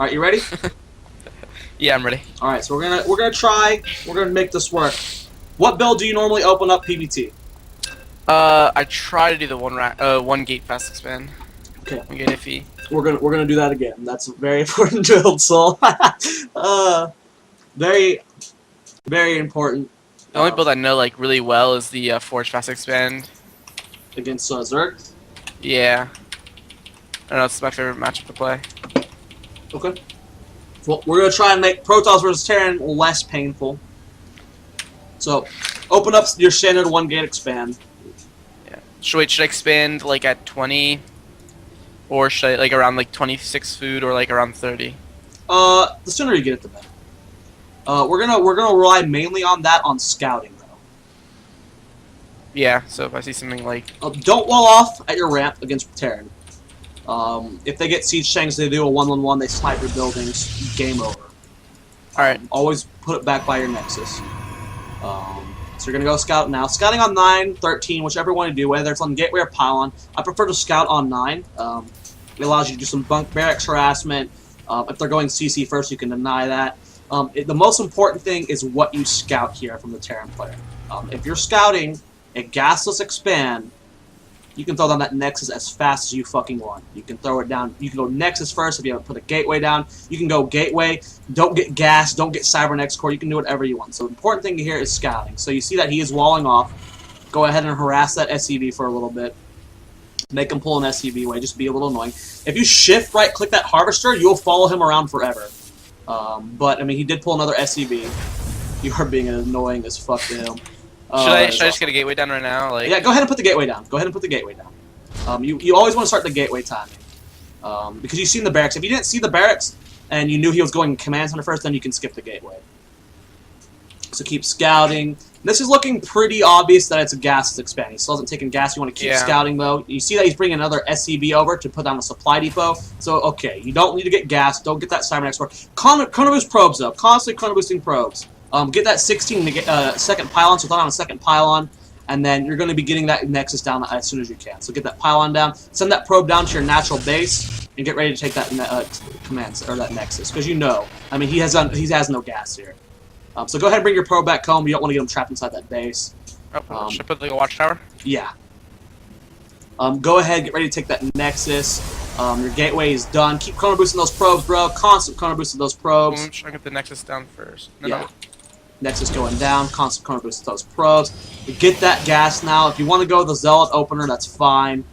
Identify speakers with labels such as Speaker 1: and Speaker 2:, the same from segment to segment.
Speaker 1: Alright, you ready?
Speaker 2: Yeah, I'm ready.
Speaker 1: Alright, so we're gonna make this work. What build do you normally open up PvT?
Speaker 2: I try to do the one gate fast expand.
Speaker 1: Okay.
Speaker 2: One gate iffy.
Speaker 1: We're gonna do that again. That's a very important build, Soul. Very very important.
Speaker 2: The only build I know like really well is the Forge fast expand.
Speaker 1: Against Zerg?
Speaker 2: Yeah. I don't know, it's my favorite matchup to play.
Speaker 1: Okay. Well, we're gonna try and make Protoss versus Terran less painful. So, open up your standard one gate expand.
Speaker 2: Yeah. Should I expand like at 20? Or should I like around like 26 food or like around 30?
Speaker 1: The sooner you get it, the better. We're gonna rely mainly on that on scouting though.
Speaker 2: Yeah, so if I see something like...
Speaker 1: Don't wall off at your ramp against Terran. If they get siege tanks, they do a 1-1-1, they snipe your buildings, game over.
Speaker 2: Alright.
Speaker 1: Always put it back by your Nexus. So you're going to go scout now. Scouting on 9, 13, whichever one you do, whether it's on Gateway or Pylon. I prefer to scout on 9. It allows you to do some bunk barracks harassment. If they're going CC first, you can deny that. The most important thing is what you scout here from the Terran player. If you're scouting a gasless expand, you can throw down that Nexus as fast as you fucking want. You can throw it down. You can go Nexus first if you haven't put a Gateway down. You can go Gateway. Don't get gas. Don't get Cybernex Core. You can do whatever you want. So the important thing here is scouting. So you see that he is walling off. Go ahead and harass that SCV for a little bit. Make him pull an SCV away. Just be a little annoying. If you shift right click that Harvester, you'll follow him around forever. But, I mean, he did pull another SCV. You are being annoying as fuck to him.
Speaker 2: Should I just get a gateway down right now? Like...
Speaker 1: Yeah, go ahead and put the gateway down. Go ahead and put the gateway down. You always want to start the gateway timing. Because you've seen the barracks. If you didn't see the barracks and you knew he was going command center first, then you can skip the gateway. So keep scouting. This is looking pretty obvious that it's a gas expand. He still hasn't taken gas. You want to keep scouting, though. You see that he's bringing another SCB over to put down a supply depot. So, okay, you don't need to get gas. Don't get that Cybernex Core. Chrono boost probes, though. Constantly chrono boosting probes. Get that 16 to get second pylon, so throw down a second pylon, and then you're going to be getting that Nexus down as soon as you can. So get that pylon down, send that probe down to your natural base, and get ready to take that command or that Nexus, because you know, I mean, he has no gas here. So go ahead and bring your probe back home. You don't want to get him trapped inside that base.
Speaker 2: Oh, should I put like a watchtower?
Speaker 1: Yeah. Go ahead, get ready to take that Nexus. Your gateway is done. Keep chrono boosting those probes, bro. Constant chrono boosting those probes.
Speaker 2: I'm trying to get the Nexus down first. No,
Speaker 1: yeah. Nexus going down, constant chrono boost those probes. Get that gas now. If you want to go with the Zealot opener, that's fine.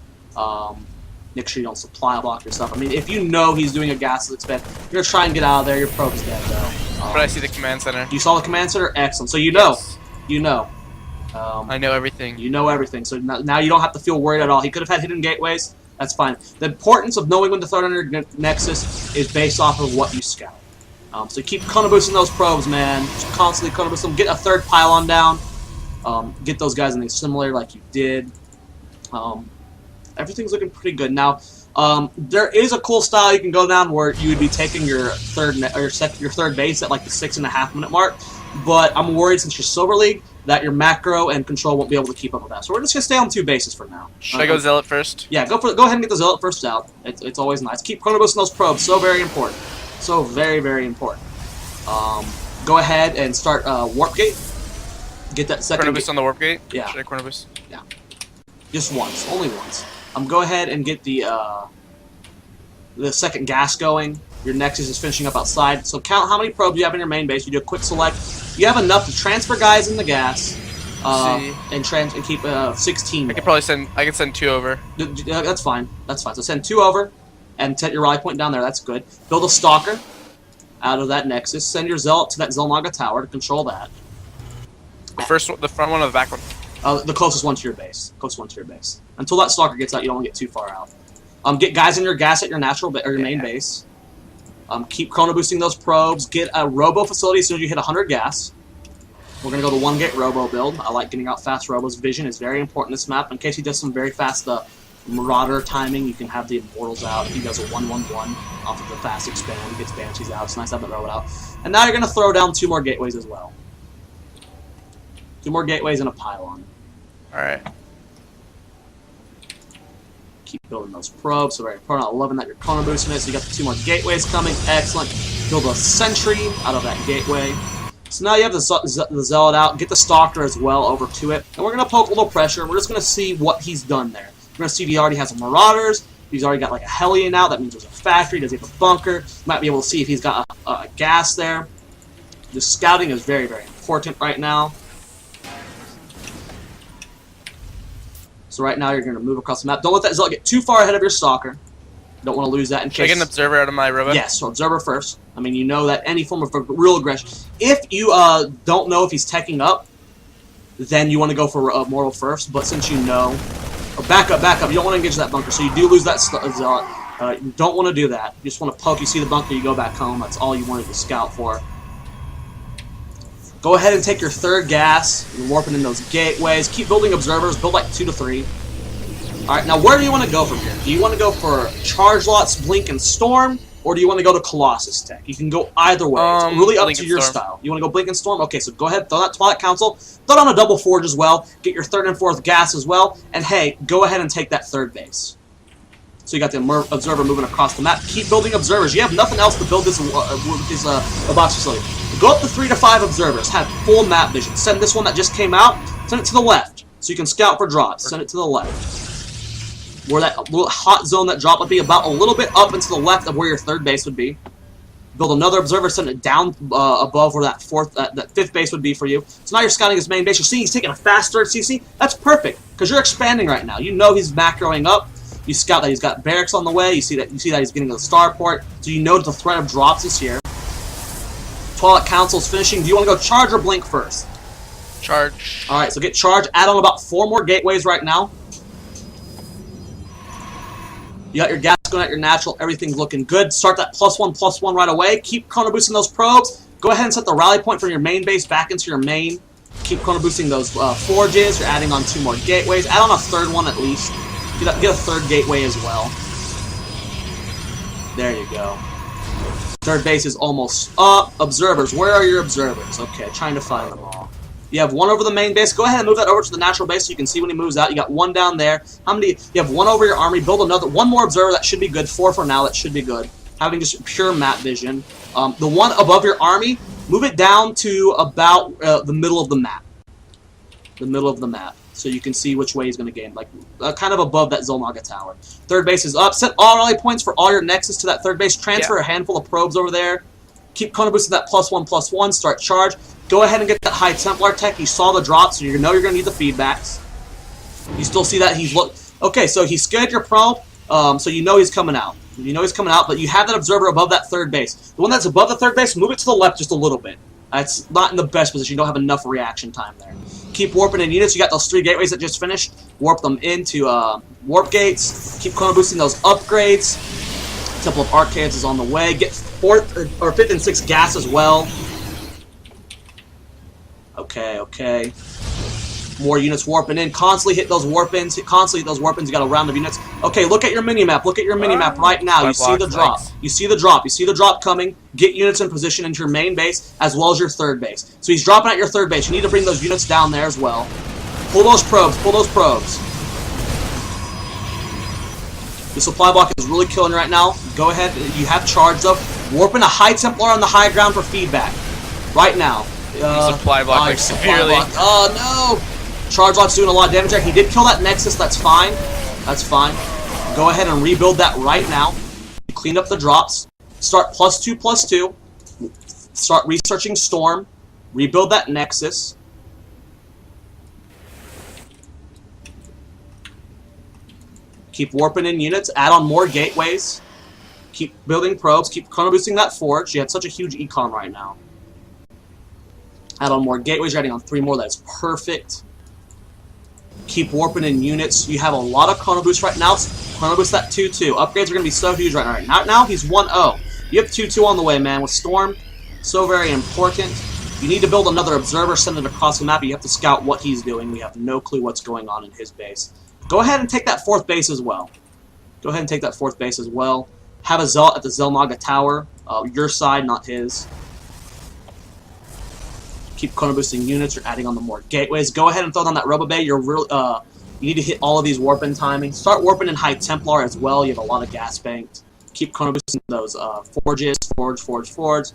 Speaker 1: Make sure you don't supply block yourself. I mean, if you know he's doing a gas expand, you're going to try and get out of there. Your probe's dead, though.
Speaker 2: But I see the command center.
Speaker 1: You saw the command center? Excellent. So you know.
Speaker 2: Yes.
Speaker 1: You know.
Speaker 2: I know everything.
Speaker 1: You know everything. So now you don't have to feel worried at all. He could have had hidden gateways. That's fine. The importance of knowing when to throw down your Nexus is based off of what you scout. So keep chrono boosting those probes, man. Just constantly chrono boost them. Get a third pylon down. Get those guys in a similar like you did. Everything's looking pretty good now. There is a cool style you can go down where you would be taking your third base at like the 6.5 minute mark. But I'm worried since you're Silver League that your macro and control won't be able to keep up with that. So we're just gonna stay on 2 bases for now.
Speaker 2: Should I go Zealot first?
Speaker 1: Yeah, go ahead and get the Zealot first out. It's always nice. Keep chrono boosting those probes. So very important. So very, very important. Go ahead and start Warp Gate. Get that second.
Speaker 2: Chrono boost on the Warp Gate?
Speaker 1: Yeah.
Speaker 2: Should I chrono boost?
Speaker 1: Yeah. Just once. Only once. Go ahead and get the second gas going. Your Nexus is finishing up outside. So count how many probes you have in your main base. You do a quick select. You have enough to transfer guys in the gas. And keep 16.
Speaker 2: I could probably send. I can send 2 over.
Speaker 1: That's fine. That's fine. So send 2 over, and set your rally point down there. That's good. Build a Stalker out of that Nexus. Send your Zealot to that Zelnaga tower to control that.
Speaker 2: The first one, the front one, or the back one?
Speaker 1: The closest one to your base. Closest one to your base. Until that Stalker gets out, you don't want to get too far out. Get guys in your gas at your natural or your main base. Keep chrono boosting those probes. Get a robo facility as soon as you hit 100 gas. We're going to go to 1 gate robo build. I like getting out fast robos. Vision is very important in this map. In case he does some very fast Marauder timing, you can have the Immortals out. If he does a 1-1-1 off of the fast expand, gets Banshees out. It's nice to have that robot out. And now you're going to throw down 2 more gateways as well. 2 more gateways and a pylon.
Speaker 2: Alright.
Speaker 1: Keep building those probes. So very important. I'm loving that you're chrono boosting it. So you got the 2 more gateways coming. Excellent. Build a sentry out of that gateway. So now you have the Zealot out. Get the Stalker as well over to it. And we're going to poke a little pressure. We're just going to see what he's done there. We're going to see if he already has Marauders. He's already got like a Hellion out. That means there's a factory. Does he have a bunker? Might be able to see if he's got a gas there. Just scouting is very, very important right now. So right now you're going to move across the map. Don't let that Zealot get too far ahead of your Stalker. Don't want to lose that in
Speaker 2: Should I
Speaker 1: case...
Speaker 2: get an Observer out of my robot?
Speaker 1: Yes, so Observer first. I mean, you know that any form of real aggression... If you don't know if he's teching up, then you want to go for Mortal first. But since you know... Or back up. You don't want to engage that bunker, so you do lose that Zealot. You don't want to do that. You just want to poke. You see the bunker, you go back home. That's all you wanted to scout for. Go ahead and take your 3rd gas. You're warping in those gateways. Keep building Observers. Build like 2 to 3. Alright, now where do you want to go from here? Do you want to go for Charge Lots, Blink, and Storm? Or do you want to go to Colossus Tech? You can go either way. It's really up to your style. You want to go Blink and Storm? Okay, so go ahead, throw that Twilight Council. Throw it on a double forge as well. Get your 3rd and 4th gas as well. And hey, go ahead and take that 3rd base. So you got the Observer moving across the map. Keep building Observers. You have nothing else to build this box facility. Go up to 3 to 5 Observers. Have full map vision. Send this one that just came out. Send it to the left. So you can scout for drops. Send it to the left. Where that little hot zone that drop would be, about a little bit up and to the left of where your 3rd base would be. Build another Observer, send it down above where that 5th base would be for you. So now you're scouting his main base. You're seeing he's taking a fast 3rd CC. That's perfect, because you're expanding right now. You know he's macroing up. You scout that he's got barracks on the way. You see that he's getting to the starport. So you know the threat of drops is here. Twilight Council's finishing. Do you want to go Charge or Blink first?
Speaker 2: Charge.
Speaker 1: Alright, so get Charge. Add on about 4 more gateways right now. You got your gas going at your natural. Everything's looking good. Start that +1/+1 right away. Keep chrono boosting those probes. Go ahead and set the rally point from your main base back into your main. Keep chrono boosting those forges. You're adding on 2 more gateways. Add on a 3rd one at least. Get a 3rd gateway as well. There you go. 3rd base is almost up. Observers. Where are your Observers? Okay, trying to find them all. You have 1 over the main base. Go ahead and move that over to the natural base so you can see when he moves out. You got 1 down there. How many? You have 1 over your army. Build another 1 more Observer. That should be good. 4 for now. That should be good. Having just pure map vision. The 1 above your army, move it down to about the middle of the map. The middle of the map. So you can see which way he's going to gain. Like, kind of above that Zolnaga tower. 3rd base is up. Set all rally points for all your nexus to that 3rd base. Transfer a handful of probes over there. Keep chrono boosting that +1/+1. Start Charge. Go ahead and get that High Templar tech. You saw the drop, so you know you're going to need the feedbacks. You still see that he's okay, so he scared your probe, so you know he's coming out. You know he's coming out, but you have that Observer above that 3rd base. The one that's above the 3rd base, move it to the left just a little bit. It's not in the best position. You don't have enough reaction time there. Keep warping in units. You got those 3 gateways that just finished. Warp them into warp gates. Keep chrono boosting those upgrades. Temple of Arcades is on the way. Get 4th or 5th and 6th gas as well. Okay. More units warping in. Constantly hit those warp-ins. Constantly hit those warp-ins. You got a round of units. Okay, look at your mini-map. Look at your mini-map right now. You see the drop. You see the drop. You see the drop coming. Get units in position into your main base as well as your 3rd base. So he's dropping at your 3rd base. You need to bring those units down there as well. Pull those probes. Pull those probes. The supply block is really killing right now. Go ahead. You have charge up. Warping a High Templar on the high ground for feedback. Right now.
Speaker 2: Supply block like severely.
Speaker 1: Oh no! Charge lock's doing a lot of damage there. He did kill that Nexus. That's fine. That's fine. Go ahead and rebuild that right now. Clean up the drops. Start +2/+2. Start researching Storm. Rebuild that Nexus. Keep warping in units. Add on more gateways. Keep building probes. Keep chrono boosting that forge. You had such a huge econ right now. Add on more gateways. You're adding on 3 more. That's perfect. Keep warping in units. You have a lot of chrono boost right now. Chrono boost that 2-2. Upgrades are going to be so huge right now. Now he's 1-0. You have 2-2 on the way, man. With Storm, so very important. You need to build another observer, send it across the map. You have to scout what he's doing. We have no clue what's going on in his base. Go ahead and take that 4th base as well. Go ahead and take that 4th base as well. Have a Zealot at the Zelmaga Tower. Your side, not his. Keep chrono boosting units. You're adding on the more gateways. Go ahead and throw down that Robo Bay. You're really You need to hit all of these warping timings. Start warping in High Templar as well. You have a lot of gas banked. Keep chrono boosting those forges. Forge.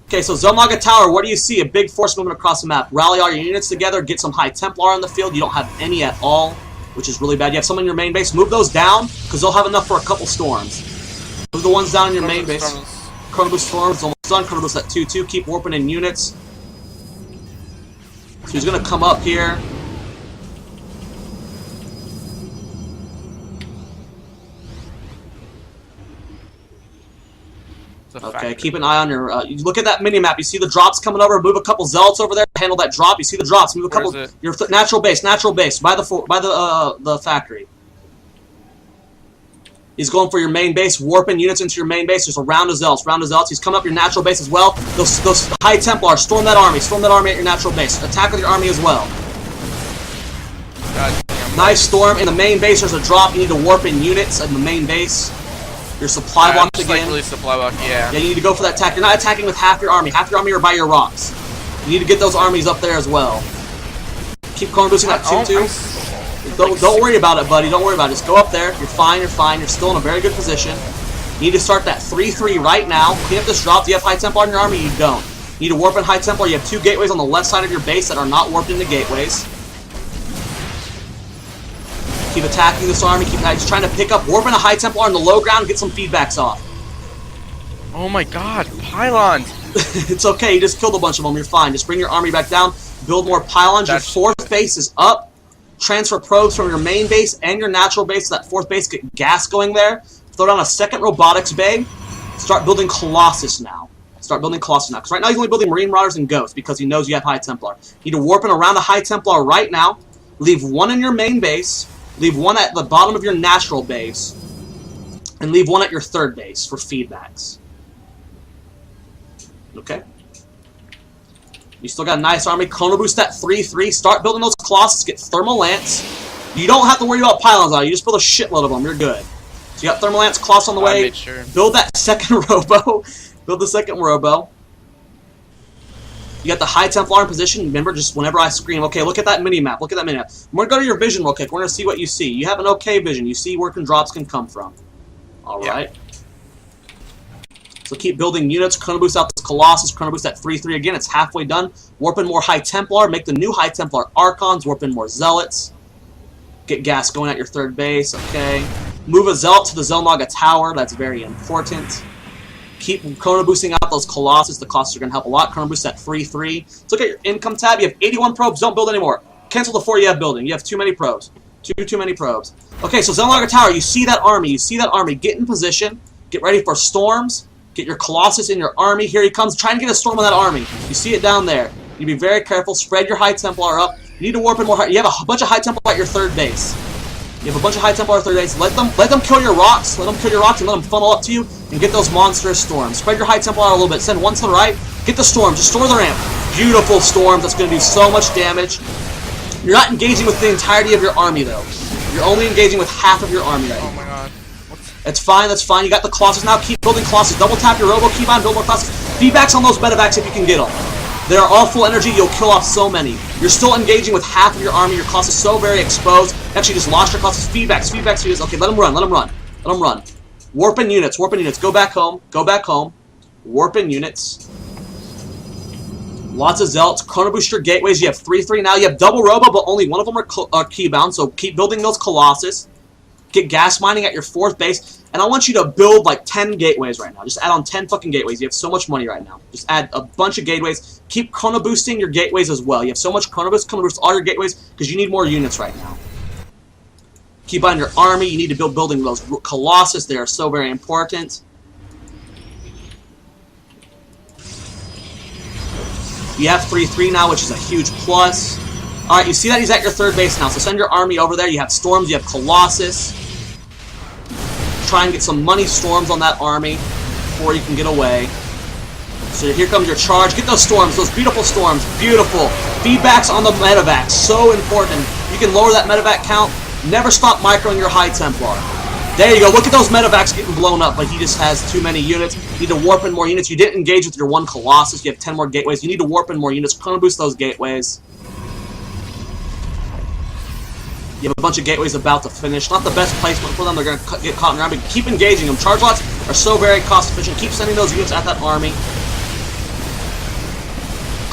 Speaker 1: Okay, so Zelmaga Tower, what do you see? A big force movement across the map. Rally all your units together. Get some High Templar on the field. You don't have any at all, which is really bad. You have some in your main base. Move those down, because they'll have enough for a couple storms. Move the ones down in your main base. Chrono boost storms almost done. Chrono boost at 2-2. Keep warping in units. So he's going to come up here. Okay, keep an eye on your. You look at that mini map. You see the drops coming over. Move a couple zealots over there. Handle that drop. You see the drops. Move a couple. Your natural base by the factory. He's going for your main base. Warping units into your main base. There's a round of zealots. He's coming up your natural base as well. Those High Templars. Storm that army. Storm that army at your natural base. Attack with your army as well. Nice storm in the main base. There's a drop. You need to warp in units in the main base. Your supply block again.
Speaker 2: Like really supply block, yeah.
Speaker 1: Yeah, you need to go for that attack. You're not attacking with half your army. Half your army are by your rocks. You need to get those armies up there as well. Keep chrono boosting that 2-2. Don't worry about it, buddy. Don't worry about it. Just go up there. You're fine. You're fine. You're still in a very good position. You need to start that 3-3 right now. Clean up this drop. Do you have High Templar in your army? You don't. You need to warp in High Templar. You have 2 gateways on the left side of your base that are not warped into gateways. Keep attacking this army. Keep just trying to pick up. Warp in a High Templar on the low ground. Get some feedbacks off.
Speaker 2: Oh my god, pylons!
Speaker 1: It's okay. You just killed a bunch of them. You're fine. Just bring your army back down. Build more pylons. Your 4th base is up. Transfer probes from your main base and your natural base to that 4th base. Get gas going there. Throw down a 2nd robotics bay. Start building Colossus now. Because right now he's only building Marine Marauders and Ghosts because he knows you have High Templar. You need to warp in around the High Templar right now. Leave 1 in your main base. Leave 1 at the bottom of your natural base. And leave 1 at your 3rd base for feedbacks. Okay. You still got a nice army. Chrono boost that 3-3. Start building those Colossus. Get Thermal Lance. You don't have to worry about pylons on it. You just build a shitload of them. You're good. So you got Thermal Lance, Colossus on the way.
Speaker 2: Sure.
Speaker 1: Build that 2nd Robo. Build the 2nd Robo. You got the High Templar in position. Remember, just whenever I scream, okay, look at that mini-map. Look at that mini-map. We're going to go to your vision real quick. We're going to see what you see. You have an okay vision. You see where drops can come from. All right. So keep building units. Chrono boost out this Colossus. Chrono boost that 3-3 again. It's halfway done. Warp in more High Templar. Make the new High Templar Archons. Warp in more Zealots. Get gas going at your 3rd base. Okay. Move a Zealot to the Zelmaga Tower. That's very important. Keep chrono boosting out those Colossus. The Colossus are going to help a lot. Chrono boost at 3-3. Let's look at your income tab. You have 81 probes. Don't build anymore. Cancel the 4 you have building. You have too many probes. Too many probes. Okay, so Zelmaga Tower. You see that army. Get in position. Get ready for storms. Get your Colossus in your army. Here he comes. Try and get a storm on that army. You see it down there. You be very careful. Spread your High Templar up. You need to warp in more. You have a bunch of High Templar at your 3rd base. You have a bunch of High Templar at 3rd base. Let them kill your rocks. Let them kill your rocks and let them funnel up to you and get those monstrous storms. Spread your High Templar out a little bit. Send 1 to the right. Get the storms. Just store the ramp. Beautiful storms. That's going to do so much damage. You're not engaging with the entirety of your army, though. You're only engaging with half of your army right now.
Speaker 2: Oh my god.
Speaker 1: That's fine, that's fine. You got the Colossus now. Keep building Colossus. Double tap your Robo. Keep on building more Colossus. Feedbacks on those medevacs if you can get them. They are all full energy. You'll kill off so many. You're still engaging with half of your army. Your Colossus is so very exposed. Actually, just lost your Colossus. Feedbacks. Okay, let them run. Warp in units. Go back home. Warp in units. Lots of Zealots. Chrono boost your gateways. You have 3-3 now. You have double Robo, but only 1 of them are keybound, so keep building those Colossus. Get gas mining at your 4th base. And I want you to build like 10 gateways right now. Just add on 10 fucking gateways. You have so much money right now. Just add a bunch of gateways. Keep chrono boosting your gateways as well. You have so much chrono boost all your gateways because you need more units right now. Keep on your army. You need to building those Colossus. They are so very important. You have 3-3 now, which is a huge plus. Alright, you see that he's at your 3rd base now, so send your army over there. You have storms, you have Colossus. Try and get some money storms on that army before you can get away. So here comes your charge. Get those storms, those beautiful storms. Beautiful. Feedbacks on the medevacs, so important. You can lower that medevac count. Never stop microing your High Templar. There you go. Look at those medevacs getting blown up, but he just has too many units. You need to warp in more units. You didn't engage with your 1 Colossus. You have 10 more gateways. You need to warp in more units. Chrono boost those gateways. You have a bunch of gateways about to finish. Not the best placement for them. They're going to get caught in the army. Keep engaging them. Charge lots are so very cost efficient. Keep sending those units at that army.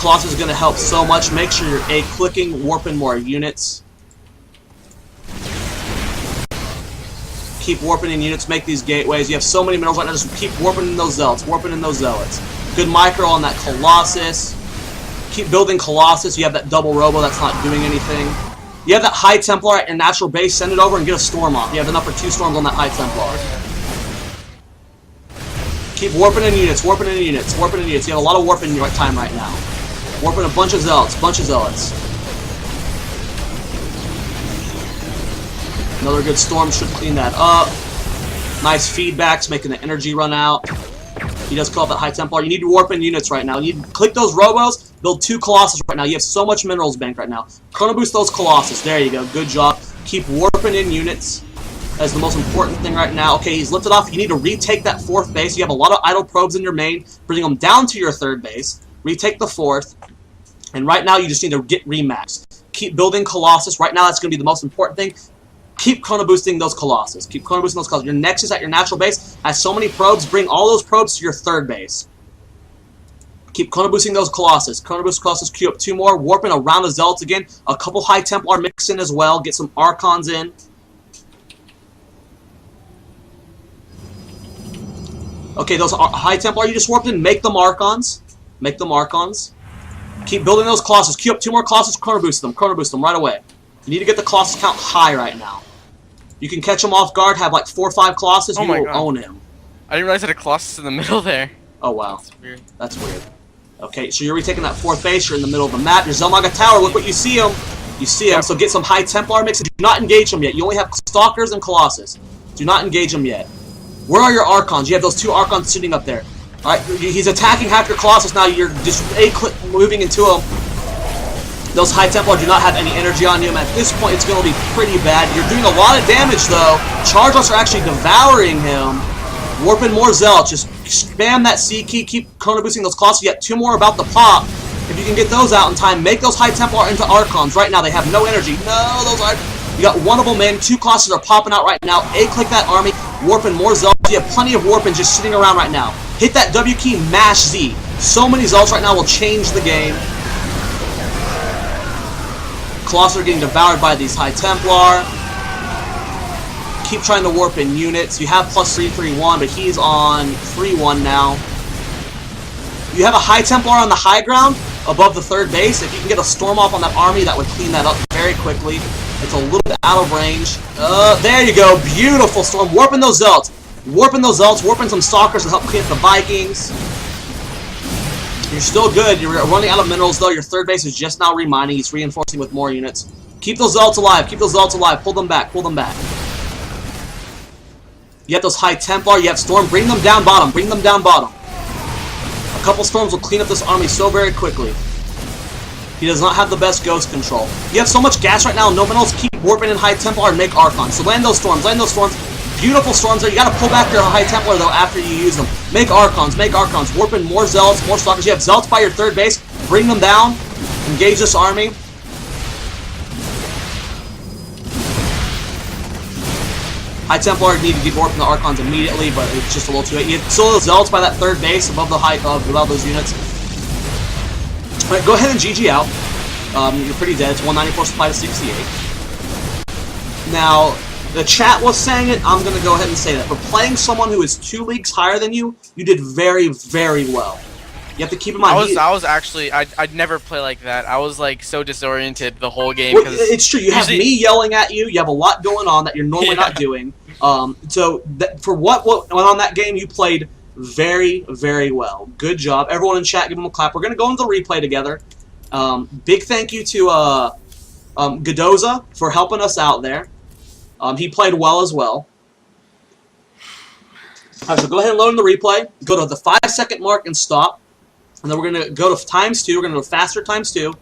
Speaker 1: Colossus is going to help so much. Make sure you're A-clicking, warping more units. Keep warping in units. Make these gateways. You have so many minerals right now. Just keep warping in those zealots. Warping in those zealots. Good micro on that Colossus. Keep building Colossus. You have that double robo that's not doing anything. You have that High Templar at your natural base. Send it over and get a storm off. You have enough for 2 storms on that High Templar. Keep warping in units. Warping in units. Warping in units. You have a lot of warping time right now. Warping a bunch of zealots. Bunch of zealots. Another good storm should clean that up. Nice feedbacks, making the energy run out. He does call up that High Templar. You need to warp in units right now. You need to click those robos, build 2 Colossus right now. You have so much minerals banked right now. Chrono boost those Colossus. There you go. Good job. Keep warping in units. That's the most important thing right now. Okay, he's lifted off. You need to retake that 4th base. You have a lot of idle probes in your main. Bring them down to your 3rd base. Retake the 4th. And right now, you just need to get remaxed. Keep building Colossus. Right now, that's going to be the most important thing. Keep chrono boosting those Colossus. Keep chrono boosting those Colossus. Your Nexus at your natural base has so many probes. Bring all those probes to your 3rd base. Keep chrono boosting those Colossus. Chrono boost Colossus. Queue up 2 more. Warping around the Zealots again. A couple High Templar mix in as well. Get some Archons in. Okay, those High Templar you just warped in, make them Archons. Make them Archons. Keep building those Colossus. Queue up 2 more Colossus. Chrono boost them. Chrono boost them right away. You need to get the Colossus count high right now. You can catch him off guard, have like 4 or 5 Colossus, you will own him.
Speaker 2: I didn't realize I had a Colossus in the middle there.
Speaker 1: Oh, wow.
Speaker 2: That's weird. That's
Speaker 1: weird. Okay, so you're retaking that 4th base, you're in the middle of the map. Your Zelmaga Tower, look what you see him. You see him, so get some High Templar mix. Do not engage him yet. You only have Stalkers and Colossus. Do not engage him yet. Where are your Archons? You have those 2 Archons sitting up there. Alright, he's attacking half your Colossus now. You're just A-click moving into him. Those High Templar do not have any energy on you, and at this point it's going to be pretty bad. You're doing a lot of damage, though. Charge Lots are actually devouring him. Warping more Zealots. Just spam that C key. Keep chrono boosting those Colossus. You got 2 more about to pop. If you can get those out in time, make those High Templar into Archons. Right now, they have no energy. No, those are... You got 1 of them in. 2 Colossus are popping out right now. A-click that army. Warping more Zealots. You have plenty of warping just sitting around right now. Hit that W key, mash Z. So many Zealots right now will change the game. Colossus are getting devoured by these High Templar. Keep trying to warp in units. You have plus 331, but he's on 3-1 now. You have a High Templar on the high ground above the 3rd base. If you can get a storm off on that army, that would clean that up very quickly. It's a little bit out of range. There you go. Beautiful storm. Warping those Zealots. Warping those Zealots. Warping some Stalkers to help clean up the Vikings. You're still good. You're running out of minerals, though. Your 3rd base is just now remining. He's reinforcing with more units. Keep those Zealots alive. Keep those Zealots alive. Pull them back. Pull them back. You have those High Templar. You have Storm. Bring them down bottom. Bring them down bottom. A couple Storms will clean up this army so very quickly. He does not have the best ghost control. You have so much gas right now, no minerals. Keep warping in High Templar and make Archons. So land those Storms. Land those Storms. Beautiful Storms there. You gotta pull back your High Templar, though, after you use them. Make Archons. Make Archons. Warp in more Zealots, more Stalkers. You have Zealots by your 3rd base. Bring them down. Engage this army. High Templar need to get warping the Archons immediately, but it's just a little too late. You have still those Zealots by that 3rd base above the above those units. Alright, go ahead and GG out. You're pretty dead. It's 194 supply to 68. Now, the chat was saying it, I'm going to go ahead and say that. For playing someone who is 2 leagues higher than you, you did very, very well. You have to keep in mind...
Speaker 2: I was actually... I'd never play like that. I was, like, so disoriented the whole game.
Speaker 1: Well, it's true. You have me yelling at you. You have a lot going on that you're normally not doing. For what went on that game, you played very, very well. Good job. Everyone in chat, give them a clap. We're going to go into the replay together. Big thank you to Gidoza for helping us out there. He played well as well. Alright, so go ahead and load in the replay. Go to the 5-second mark and stop. And then we're going to go to ×2. We're going to go faster ×2.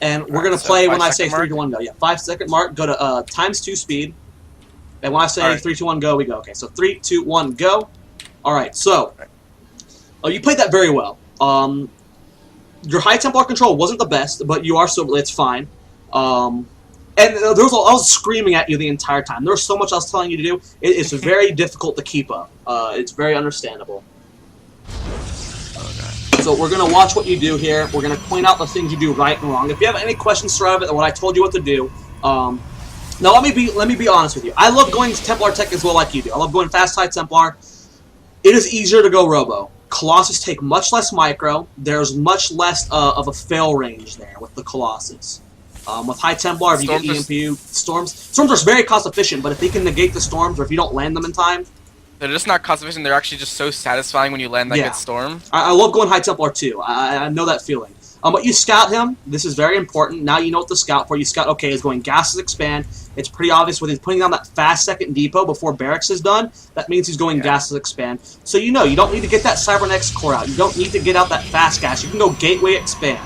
Speaker 1: And we're going to play when I say 3, 2, 1, go. Yeah, 5-second mark. Go to ×2 speed. And when I say 3, 2, 1, go, we go. Okay, so 3, 2, 1, go. Alright, so. You played that very well. Your High Templar control wasn't the best, but you are so it's fine. And I was screaming at you the entire time. There was so much I was telling you to do. It's very difficult to keep up. It's very understandable.
Speaker 2: Okay.
Speaker 1: So we're going to watch what you do here. We're going to point out the things you do right and wrong. If you have any questions throughout it, what I told you what to do, now let me be honest with you. I love going to Templar Tech as well like you do. I love going fast high Templar. It is easier to go Robo. Colossus take much less micro. There's much less of a fail range there with the Colossus. With High Templar, if you get EMPU, Storms are very cost efficient, but if they can negate the Storms, or if you don't land them in time...
Speaker 2: They're just not cost efficient, they're actually just so satisfying when you land that good Storm.
Speaker 1: I love going High Templar too, I know that feeling. But you scout him, this is very important, now you know what to scout for. You scout, okay, he's going Gases Expand, it's pretty obvious when he's putting down that fast second depot before Barracks is done, that means he's going Gases Expand. So you know, you don't need to get that Cybernex core out, you don't need to get out that fast gas, you can go Gateway Expand.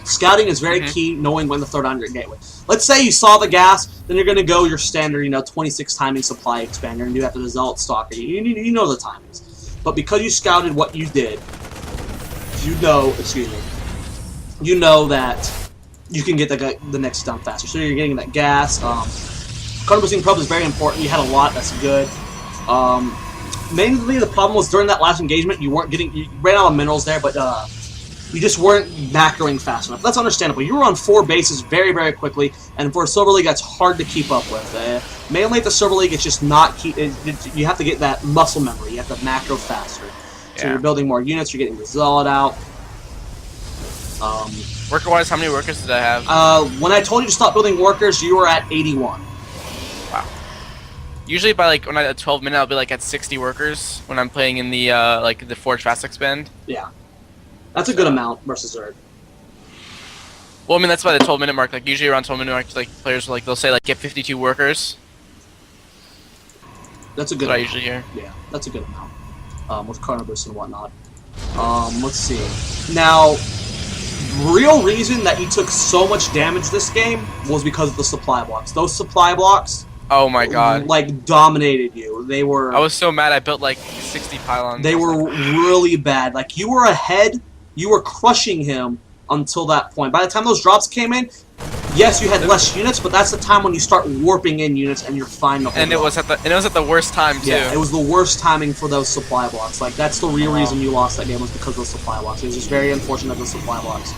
Speaker 1: Scouting is very key, knowing when to throw down your gateway. Let's say you saw the gas, then you're going to go your standard, 26 timing supply expand. You're going to do that to the Zealot Stalker. You know the timings. But because you scouted what you did, you know that you can get the next dump faster. So you're getting that gas. Carbon boosting probe is very important. You had a lot. That's good. Mainly the problem was during that last engagement, you ran out of minerals there, but you just weren't macroing fast enough. That's understandable. You were on 4 bases very, very quickly, and for a Silver League, that's hard to keep up with. Mainly at the Silver League, it's just not you have to get that muscle memory. You have to macro faster. So you're building more units. You're getting the Zealot out.
Speaker 2: Worker-wise, how many workers did I have?
Speaker 1: When I told you to stop building workers, you were at 81.
Speaker 2: Wow. Usually by when I at 12 minute, I'll be at 60 workers when I'm playing in the the Forge Fast Expand.
Speaker 1: Yeah. That's a good amount versus Zerg.
Speaker 2: Well, I mean, that's by the 12-minute mark. Usually around 12-minute mark, players will, they'll say, get 52 workers.
Speaker 1: That's a good
Speaker 2: amount.
Speaker 1: amount.
Speaker 2: I usually hear.
Speaker 1: Yeah, that's a good amount. With Carnibus and whatnot. Let's see. Now, real reason that you took so much damage this game was because of the supply blocks. Those supply blocks...
Speaker 2: Oh my god.
Speaker 1: Dominated you. They were...
Speaker 2: I was so mad I built 60 pylons.
Speaker 1: They were really bad. You were ahead, you were crushing him until that point. By the time those drops came in, yes, you had less units, but that's the time when you start warping in units and you're fine to hold
Speaker 2: and it was at the worst time too.
Speaker 1: Yeah, it was the worst timing for those supply blocks. That's the real reason you lost that game was because of those supply blocks. It was just very unfortunate of the supply blocks.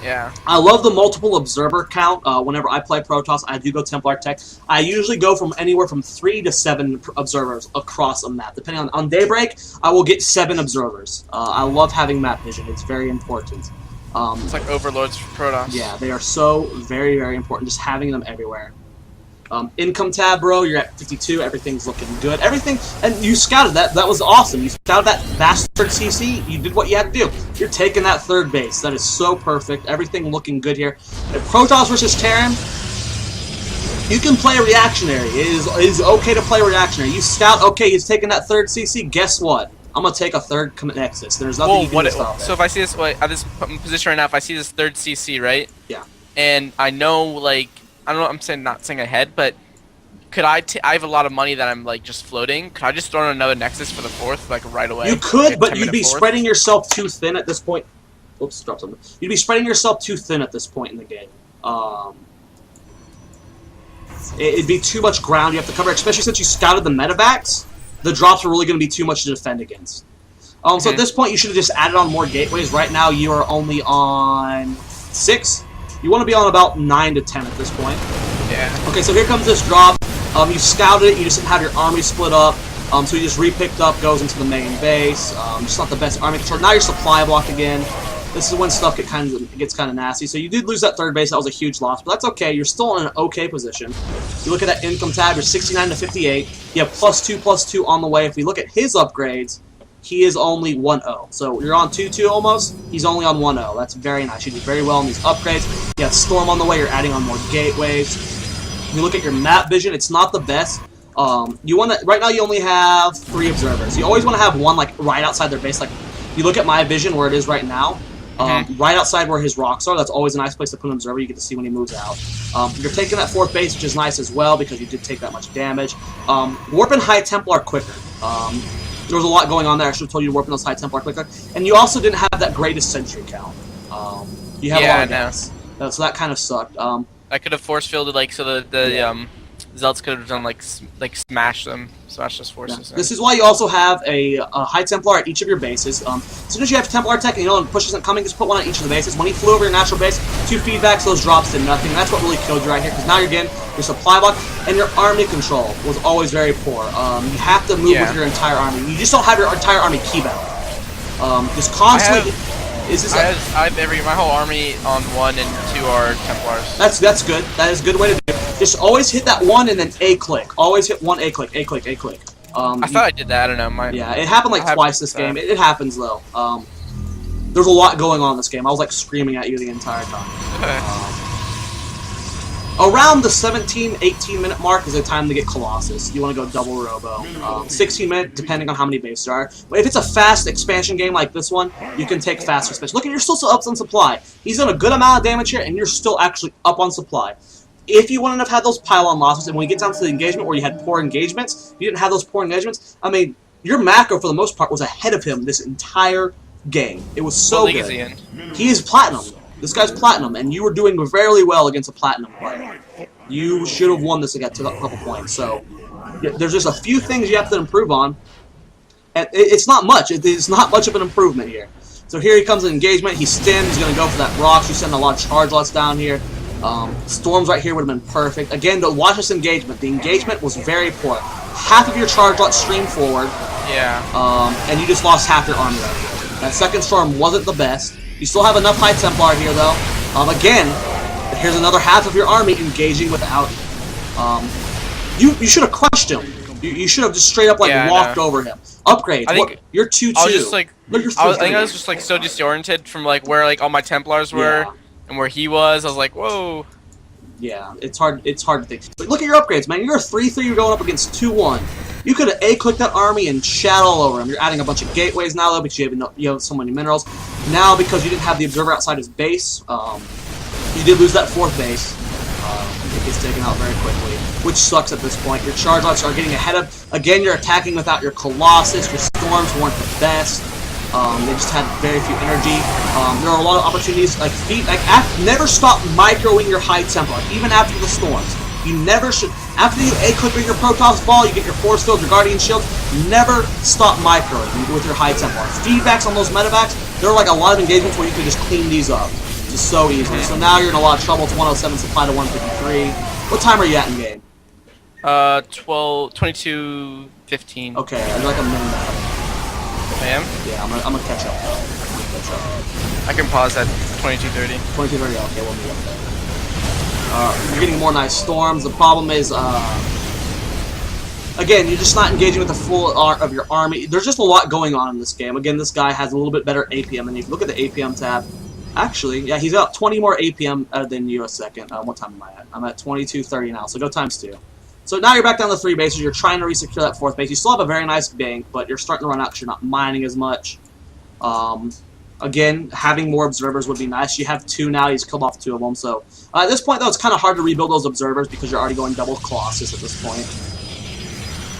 Speaker 2: Yeah.
Speaker 1: I love the multiple observer count. Whenever I play Protoss, I do go Templar Tech. I usually go from anywhere from 3 to 7 observers across a map. Depending on Daybreak, I will get 7 observers. I love having map vision. It's very important.
Speaker 2: It's like overlords for Protoss.
Speaker 1: Yeah, they are so very, very important. Just having them everywhere. Income tab, bro, you're at 52. Everything's looking good. Everything, and you scouted that. That was awesome. You scouted that fast third CC. You did what you had to do. You're taking that third base. That is so perfect. Everything looking good here. If Protoss versus Terran, you can play reactionary. It is okay to play reactionary. You scout, okay, he's taking that third CC. Guess what? I'm gonna take a third Nexus. There's nothing you can do stop it.
Speaker 2: So if I see this at this position right now, if I see this third CC, right?
Speaker 1: Yeah.
Speaker 2: And I know, I don't know, not saying ahead, but could I have a lot of money that I'm just floating. Could I just throw in another Nexus for the 4th, right away?
Speaker 1: You could, but you'd be spreading yourself too thin at this point. Oops, dropped something. You'd be spreading yourself too thin at this point in the game. It'd be too much ground you have to cover, especially since you scouted the medevacs. The drops are really going to be too much to defend against. So at this point, you should have just added on more gateways. Right now, you are only on 6. You want to be on about 9 to 10 at this point.
Speaker 2: Yeah.
Speaker 1: Okay, so here comes this drop. You scouted it. You just didn't have your army split up. So you just re-picked up, goes into the main base. Just not the best army control. Now you're supply block again. This is when stuff gets kind of nasty. So you did lose that third base. That was a huge loss, but that's okay. You're still in an okay position. You look at that income tab. You're 69 to 58. You have +2/+2 on the way. If we look at his upgrades, he is only 1-0. So you're on 2-2 almost. He's only on 1-0. That's very nice. You did very well on these upgrades. You have Storm on the way. You're adding on more gateways. If you look at your map vision, it's not the best. Right now you only have 3 observers. You always want to have one right outside their base. You look at my vision where it is right now. Right outside where his rocks are, that's always a nice place to put an observer. You get to see when he moves out. You're taking that 4th base, which is nice as well because you did take that much damage. Warp and High Templar quicker. There was a lot going on there. I should have told you to warp in those High Templar quicker. And you also didn't have that greatest sentry count. You have a lot of gas. So that kind of sucked.
Speaker 2: I could have force fielded like so the Zealots could have done like smash those forces.
Speaker 1: Yeah. This is why you also have a High Templar at each of your bases. As soon as you have Templar tech and you know push isn't coming, just put one on each of the bases. When he flew over your natural base, 2 feedbacks, those drops did nothing. That's what really killed you right here, because now you're getting your supply block, and your army control was always very poor. You have to move with your entire army. You just don't have your entire army key bound. Just constantly...
Speaker 2: I have my whole army on 1 and 2 are Templars.
Speaker 1: That's good. That is a good way to do it. Just always hit that 1 and then A click. Always hit 1 A click, A click, A click.
Speaker 2: I thought I did that. I don't know.
Speaker 1: Yeah, it happened like twice this game. It happens though. There's a lot going on in this game. I was like screaming at you the entire time. Around the 17-18 minute mark is the time to get Colossus. You want to go double robo. 16 minutes, depending on how many bases there are. But if it's a fast expansion game like this one, you can take faster expansion. Look, you're still up on supply. He's done a good amount of damage here, and you're still actually up on supply. If you wouldn't have had those pylon losses, and when we get down to the engagement where you had poor engagements, you didn't have those poor engagements, I mean, your macro, for the most part, was ahead of him this entire game. It was so good.
Speaker 2: Is he in?
Speaker 1: He is platinum. This guy's platinum, and you were doing very well against a platinum player. You should have won this again to a couple points. So there's just a few things you have to improve on. And it's not much. It's not much of an improvement here. So here he comes in engagement. He stims. He's going to go for that rocks. You send a lot of charge lots down here. Storms right here would have been perfect. Again, to watch this engagement. The engagement was very poor. Half of your charge lots streamed forward.
Speaker 2: Yeah.
Speaker 1: And you just lost half your army right here. That second storm wasn't the best. You still have enough High Templar here, though. Again, here's another half of your army engaging without you should have crushed him. You should have just straight up like walked over him. Upgrades.
Speaker 2: I think
Speaker 1: you're 2-2.
Speaker 2: I was just like,
Speaker 1: no, you're
Speaker 2: I think I was just like so disoriented from like where like all my Templars were and where he was. I was like, whoa.
Speaker 1: Yeah, it's hard to think. But look at your upgrades, man. You're a 3-3. You're going up against 2-1. You could have A-clicked that army and shat all over him. You're adding a bunch of gateways now, though, because you have so many minerals. Now, because you didn't have the observer outside his base, you did lose that 4th base. It gets taken out very quickly, which sucks at this point. Your charge lots are getting ahead of... Again, you're attacking without your Colossus. Your storms weren't the best. They just had very few energy. There are a lot of opportunities, never stop microing your High Templar, even after the storms. You never should. After you A-click with your Protoss ball, you get your Force Field, your Guardian Shield. Never stop microing with your High Templar. Feedbacks on those medevacs, there are like a lot of engagements where you can just clean these up. Just so easily. So now you're in a lot of trouble. It's 107 supply to 153. What time are you at in game?
Speaker 2: 22:15.
Speaker 1: Okay, I'm like a minute out.
Speaker 2: I am?
Speaker 1: Yeah, I'm gonna catch up.
Speaker 2: I can pause at 22:30.
Speaker 1: 22:30, okay, we'll meet up there. You're getting more nice storms. The problem is, again, you're just not engaging with the full art of your army. There's just a lot going on in this game. Again, this guy has a little bit better APM, and if you look at the APM tab, actually, yeah, he's got 20 more APM than you a second. What time am I at? I'm at 22:30 now, so go times 2. So now you're back down to 3 bases. You're trying to resecure that 4th base. You still have a very nice bank, but you're starting to run out because you're not mining as much. Again, having more observers would be nice. You have 2 now. He's killed off 2 of them. So at this point, though, it's kind of hard to rebuild those observers because you're already going double Colossus at this point.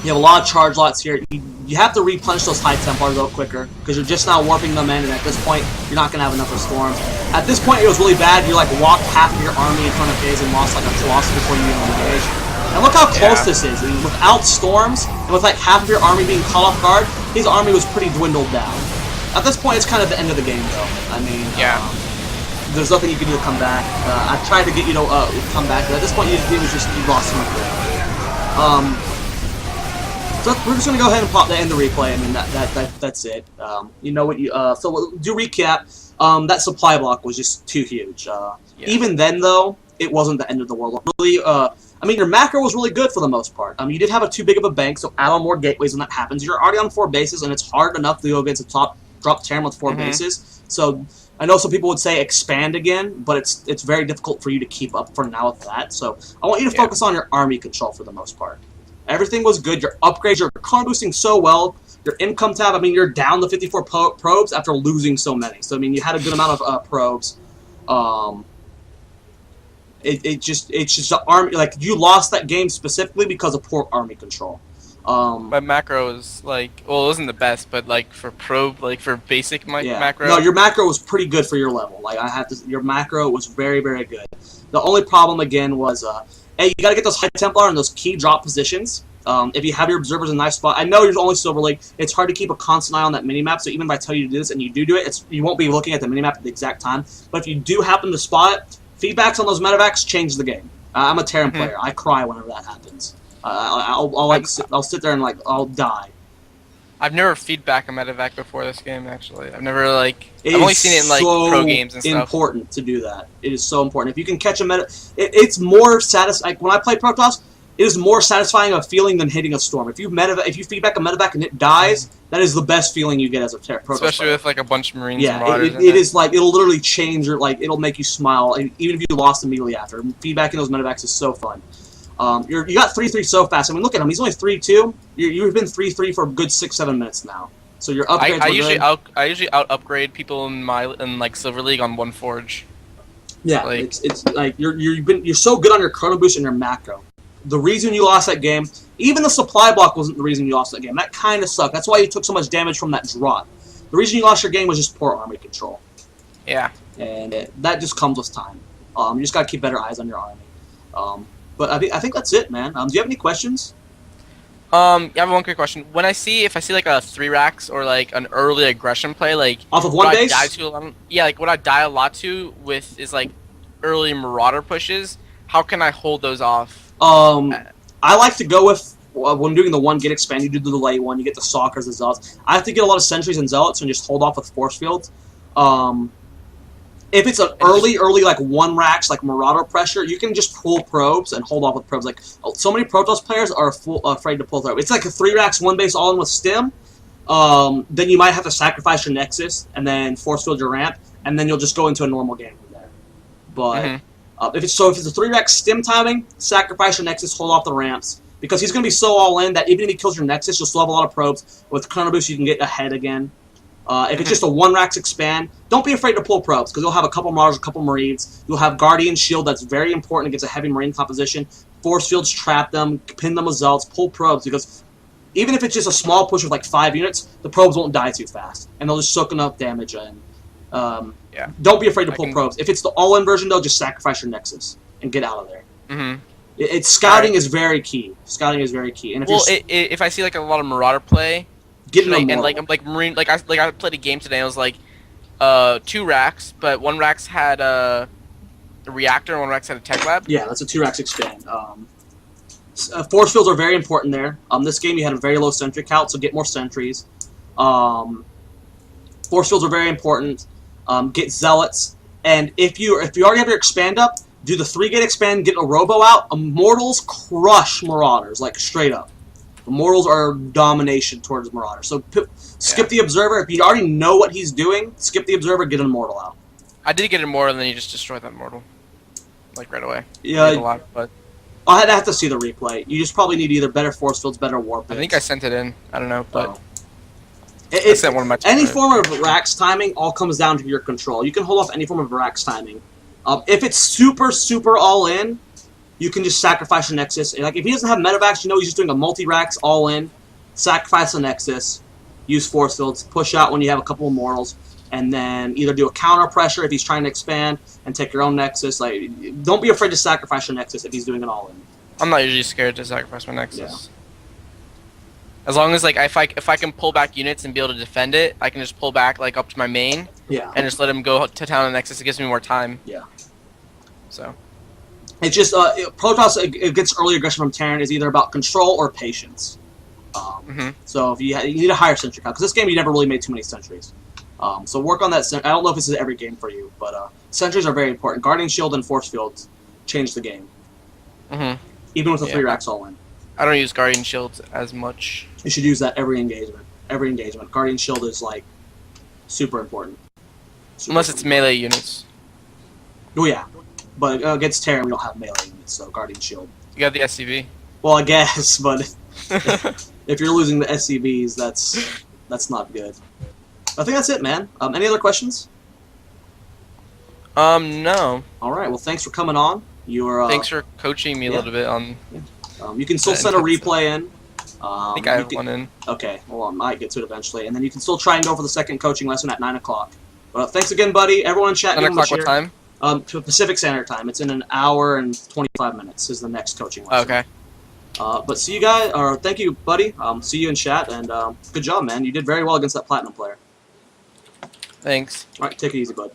Speaker 1: You have a lot of charge lots here. You have to replenish those High Templars a little quicker because you're just now warping them in, and at this point, you're not going to have enough for storms. At this point, it was really bad. You like walked half of your army in front of his and lost like a Colossus before you even engaged. And look how close this is. I mean, without storms, and with like half of your army being caught off guard, his army was pretty dwindled down. At this point, it's kind of the end of the game, though. I mean, there's nothing you can do to come back. I tried to get you to come back, but at this point, it was just you lost him. So we're just gonna go ahead and pop that in the replay. I mean, that's it. You know what you so we'll do recap. That supply block was just too huge. Even then, though, it wasn't the end of the world. Really, I mean, your macro was really good for the most part. You did have too big of a bank, so add on more gateways when that happens. You're already on 4 bases, and it's hard enough to go against a drop Terran with 4 bases. So I know some people would say expand again, but it's very difficult for you to keep up for now with that. So I want you to focus on your army control for the most part. Everything was good. Your upgrades, you're car boosting so well. Your income tab, I mean, you're down to 54 probes after losing so many. So I mean, you had a good amount of probes. It's just the army. Like you lost that game specifically because of poor army control.
Speaker 2: My macro is like, well, it wasn't the best, but like for probe, like for basic macro.
Speaker 1: No, your macro was pretty good for your level. Like your macro was very, very good. The only problem again was, hey, you got to get those High Templar in those key drop positions. If you have your observers in a nice spot, I know you're only Silver League. It's hard to keep a constant eye on that minimap. So even if I tell you to do this and you do it, you won't be looking at the minimap at the exact time. But if you do happen to spot it, feedbacks on those medevacs change the game. I'm a Terran player. I cry whenever that happens. I'll sit there and I'll die.
Speaker 2: I've never feedback a medevac before this game. Actually, I've never I've only seen it in pro games and stuff.
Speaker 1: It's important to do that. It is so important. If you can catch a it's more satisfying. When I play Protoss, it is more satisfying of a feeling than hitting a storm. If you feedback a medevac and it dies, that is the best feeling you get as a Protoss
Speaker 2: Especially
Speaker 1: player.
Speaker 2: with a bunch of Marines
Speaker 1: yeah,
Speaker 2: and Marauders.
Speaker 1: it is it'll literally change your it'll make you smile, even if you lost immediately after. Feedbacking those medevacs is so fun. You got 3-3 so fast. I mean, look at him. He's only 3-2. You've been 3-3 for a good 6-7 minutes now. So your upgrades
Speaker 2: I usually out upgrade people in Silver League on one forge.
Speaker 1: Yeah, it's like you're so good on your chrono boost and your macro. The reason you lost that game, even the supply block wasn't the reason you lost that game. That kind of sucked. That's why you took so much damage from that drop. The reason you lost your game was just poor army control.
Speaker 2: Yeah.
Speaker 1: And that just comes with time. You just got to keep better eyes on your army. But I think that's it, man. Do you have any questions?
Speaker 2: I have one quick question. If I see like a 3 racks or like an early aggression play, like
Speaker 1: off of one base,
Speaker 2: what I die a lot to with is like early Marauder pushes. How can I hold those off?
Speaker 1: I like to go with when doing the 1 get expand. You do the delay one. You get the Stalkers, the Zealots. I have to get a lot of sentries and Zealots and just hold off with force fields. If it's an early 1 racks like Marauder pressure, you can just pull probes and hold off with probes. Like so many Protoss players are afraid to pull through. It's like a 3 racks 1 base all in with stim. Then you might have to sacrifice your Nexus and then force field your ramp, and then you'll just go into a normal game from there. But if it's a 3 rack stim timing, sacrifice your Nexus, hold off the ramps, because he's going to be so all in that even if he kills your Nexus, you'll still have a lot of probes. With chrono boost, you can get ahead again. If it's just a 1 racks expand, don't be afraid to pull probes, because you'll have a couple Mars, a couple Marines. You'll have Guardian Shield that's very important against a heavy Marine composition. Force fields, trap them, pin them with Zealots, pull probes, because even if it's just a small push with 5 units, the probes won't die too fast, and they'll just soak enough damage in. Don't be afraid to pull probes. If it's the all-in version, though, just sacrifice your Nexus and get out of there. Scouting is very key. Scouting is very key. And
Speaker 2: if I see a lot of Marauder play,
Speaker 1: get in
Speaker 2: and Marine, I played a game today. And it was 2 racks, but 1 racks had a reactor and 1 racks had a tech lab.
Speaker 1: Yeah, that's a 2 racks expand. Force fields are very important there. This game you had a very low sentry count, so get more sentries. Force fields are very important. Get Zealots, and if you already have your expand up, do the 3-gate expand, get a robo out. Immortals crush Marauders, straight up. Immortals are domination towards Marauders. So skip the Observer. If you already know what he's doing, skip the Observer, get an Immortal out.
Speaker 2: I did get an Immortal, and then you just destroyed that Immortal. Right away.
Speaker 1: Yeah.
Speaker 2: A lot, but
Speaker 1: I'd have to see the replay. You just probably need either better force fields, better warp.
Speaker 2: I think I sent it in. I don't know, but...
Speaker 1: I sent one of my any form of racks timing all comes down to your control. You can hold off any form of racks timing. If it's super, super all in, you can just sacrifice your Nexus. And if he doesn't have medevacs, he's just doing a multi-racks all in. Sacrifice the Nexus, use force fields, push out when you have a couple of Immortals, and then either do a counter pressure if he's trying to expand and take your own Nexus. Don't be afraid to sacrifice your Nexus if he's doing it all in.
Speaker 2: I'm not usually scared to sacrifice my Nexus. Yeah. As long as if I can pull back units and be able to defend it, I can just pull back up to my main.
Speaker 1: Yeah.
Speaker 2: And just let him go to town on Nexus. It gives me more time.
Speaker 1: Yeah.
Speaker 2: So.
Speaker 1: It's just Protoss against early aggression from Terran is either about control or patience. So if you need a higher sentry count, because this game you never really made too many sentries. So work on that. I don't know if this is every game for you, but sentries are very important. Guardian Shield and Force Fields change the game. Even with the 3 racks all in.
Speaker 2: I don't use Guardian Shields as much. You
Speaker 1: should use that every engagement. Every engagement. Guardian Shield is super important.
Speaker 2: Unless it's melee units.
Speaker 1: Oh yeah, but against Terran we don't have melee units, so Guardian Shield.
Speaker 2: You got the SCV.
Speaker 1: Well, I guess, but if you're losing the SCVs, that's not good. I think that's it, man. Any other questions?
Speaker 2: No.
Speaker 1: All right. Well, thanks for coming on.
Speaker 2: Thanks for coaching me a little bit on.
Speaker 1: Yeah. You can still send a replay in.
Speaker 2: I think I have one in.
Speaker 1: Okay, well, I might get to it eventually. And then you can still try and go for the second coaching lesson at 9 o'clock. But thanks again, buddy. Everyone in chat,
Speaker 2: 9 o'clock what time?
Speaker 1: To Pacific Standard Time. It's in an hour and 25 minutes is the next coaching lesson.
Speaker 2: Okay.
Speaker 1: But see you guys, or thank you, buddy. See you in chat, and good job, man. You did very well against that platinum player.
Speaker 2: Thanks.
Speaker 1: All right, take it easy, bud.